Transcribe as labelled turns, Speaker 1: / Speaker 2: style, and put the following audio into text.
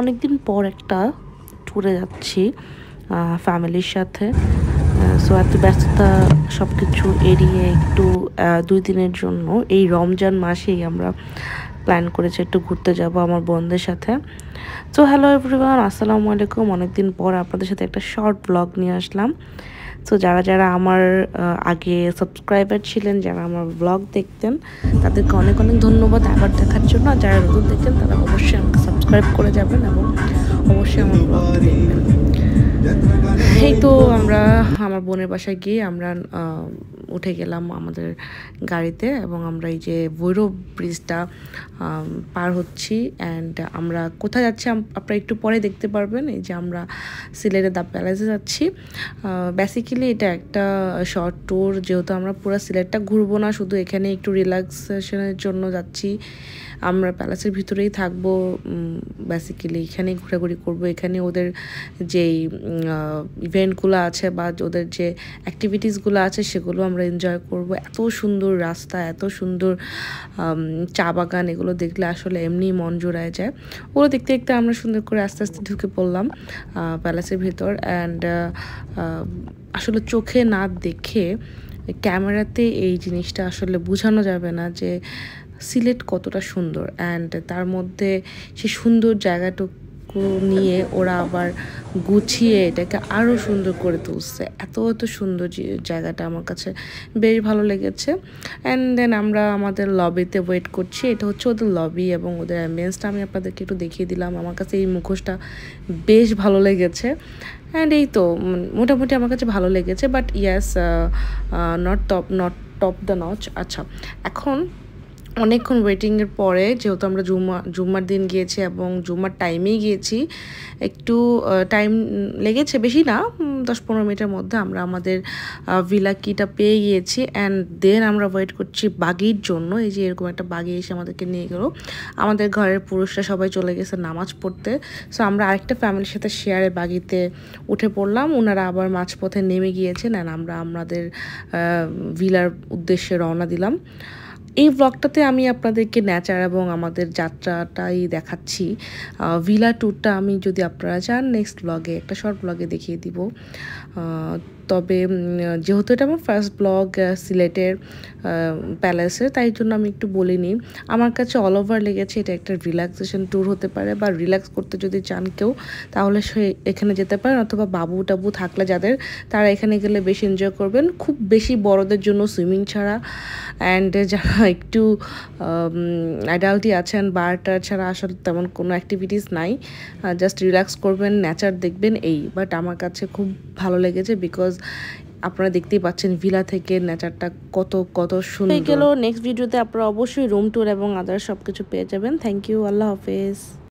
Speaker 1: অনেকদিন পর একটা ট্যুরে যাচ্ছি ফ্যামিলির সাথে। সো এত ব্যস্ততা সব কিছু এড়িয়ে একটু 2 দিনের জন্য এই রমজান মাসেই আমরা প্ল্যান করেছি একটু ঘুরতে যাব আমার বোনদের সাথে। সো হ্যালো এভরিওয়ান, আসসালামু আলাইকুম। অনেকদিন পর আপনাদের সাথে একটা শর্ট ব্লগ নিয়ে আসলাম। সো যারা যারা আমার আগে সাবস্ক্রাইবার ছিলেন, যারা আমার ব্লগ দেখতেন, তাদেরকে অনেক অনেক ধন্যবাদ আবার দেখার জন্য। আর যারা নতুন দেখতেন তারা অবশ্যই আমাকে সাবস্ক্রাইব করে যাবেন এবং অবশ্যই আমার ব্লগটা দেখবেন। এই তো আমরা আমার বোনের বাসায় গিয়ে আমরা উঠে গেলাম আমাদের গাড়িতে এবং আমরা এই যে ভৈরব ব্রিজটা পার হচ্ছি। অ্যান্ড আমরা কোথায় যাচ্ছি আপনারা একটু পরে দেখতে পারবেন। এই যে আমরা সিলেটের দ্য প্যালেসে যাচ্ছি। বেসিক্যালি এটা একটা শর্ট ট্যুর, যেহেতু আমরা পুরো সিলেটটা ঘুরবো না, শুধু এখানে একটু রিল্যাক্সেশনের জন্য যাচ্ছি। আমরা প্যালেসের ভিতরেই থাকবো, বেসিক্যালি এখানেই ঘোরাঘুরি করবো। এখানে ওদের যেই ইভেন্টগুলো আছে বা ওদের যে অ্যাক্টিভিটিসগুলো আছে সেগুলো আমরা এনজয় করব। এত সুন্দর রাস্তা, এত সুন্দর চা বাগান, এগুলো দেখলে আসলে এমনি মন জোড়ায় যায়। ওগুলো দেখতে দেখতে আমরা সুন্দর করে আস্তে আস্তে ঢুকে পড়লাম প্যালেসের ভিতর। অ্যান্ড আসলে চোখে না দেখে ক্যামেরাতে এই জিনিসটা আসলে বোঝানো যাবে না যে সিলেট কতটা সুন্দর। অ্যান্ড তার মধ্যে সেই সুন্দর জায়গাটুকু নিয়ে ওরা আবার গুছিয়ে এটাকে আরও সুন্দর করে তুলছে। এত এত সুন্দর জায়গাটা আমার কাছে বেশ ভালো লেগেছে। অ্যান্ড দেন আমরা আমাদের লবিতে ওয়েট করছি। এটা হচ্ছে ওদের লবি এবং ওদের অ্যাম্বিয়েন্সটা আমি আপনাদেরকে একটু দেখিয়ে দিলাম। আমার কাছে এই মুখোশটা বেশ ভালো লেগেছে। অ্যান্ড এই তো মোটামুটি আমার কাছে ভালো লেগেছে, but yes, not top the notch. আচ্ছা, এখন অনেকক্ষণ ওয়েটিংয়ের পরে, যেহেতু আমরা জুম্মার দিন গিয়েছি এবং জুম্মার টাইমেই গিয়েছি, একটু টাইম লেগেছে, বেশি না, 10-15 মিনিটের মধ্যে আমরা আমাদের ভিলা কিটা পেয়ে গিয়েছি। অ্যান্ড দেন আমরা ওয়েট করছি বাগির জন্য। এই যে এরকম একটা বাগি এসে আমাদেরকে নিয়ে গেলো। আমাদের ঘরের পুরুষরা সবাই চলে গেছে নামাজ পড়তে। সো আমরা আরেকটা ফ্যামিলির সাথে শেয়ারে বাগিতে উঠে পড়লাম। ওনারা আবার মাঝপথে নেমে গিয়েছেন অ্যান্ড আমরা আমাদের ভিলার উদ্দেশ্যে রওনা দিলাম। এই ব্লগটাতে আমি আপনাদেরকে নেচার এবং আমাদের যাত্রাটাই দেখাচ্ছি। ভিলা ট্যুরটা আমি, যদি আপনারা চান, নেক্সট ব্লগে, একটা শর্ট ব্লগে দেখিয়ে দিব। তবে যেহেতু এটা আমার ফার্স্ট ব্লগ সিলেটের প্যালেসের, তাই জন্য আমি একটু বলিনি। আমার কাছে অল ওভার লেগেছে এটা একটা রিল্যাক্সেশন ট্যুর হতে পারে, বা রিল্যাক্স করতে যদি চান কেউ, তাহলে সে এখানে যেতে পারেন। অথবা বাবু টাবু থাকলে যাদের, তারা এখানে গেলে বেশি এনজয় করবেন। খুব বেশি বড়দের জন্য সুইমিং ছাড়া, অ্যান্ড যারা একটু অ্যাডাল্টই আছেন, বারটার ছাড়া আসলে তেমন কোনো অ্যাক্টিভিটিস নাই। জাস্ট রিল্যাক্স করবেন, নেচার দেখবেন, এই। বাট আমার কাছে খুব ভালো লেগেছে, বিকজ আপনারা দেখতেই পাচ্ছেন ভিলা থেকে নেচারটা কত কত সুন্দর। গেল নেক্সট ভিডিওতে আপনারা অবশ্যই রুম ট্যুর এবং আদার সব কিছু পেয়ে যাবেন। থ্যাংক ইউ, আল্লাহ হাফেজ।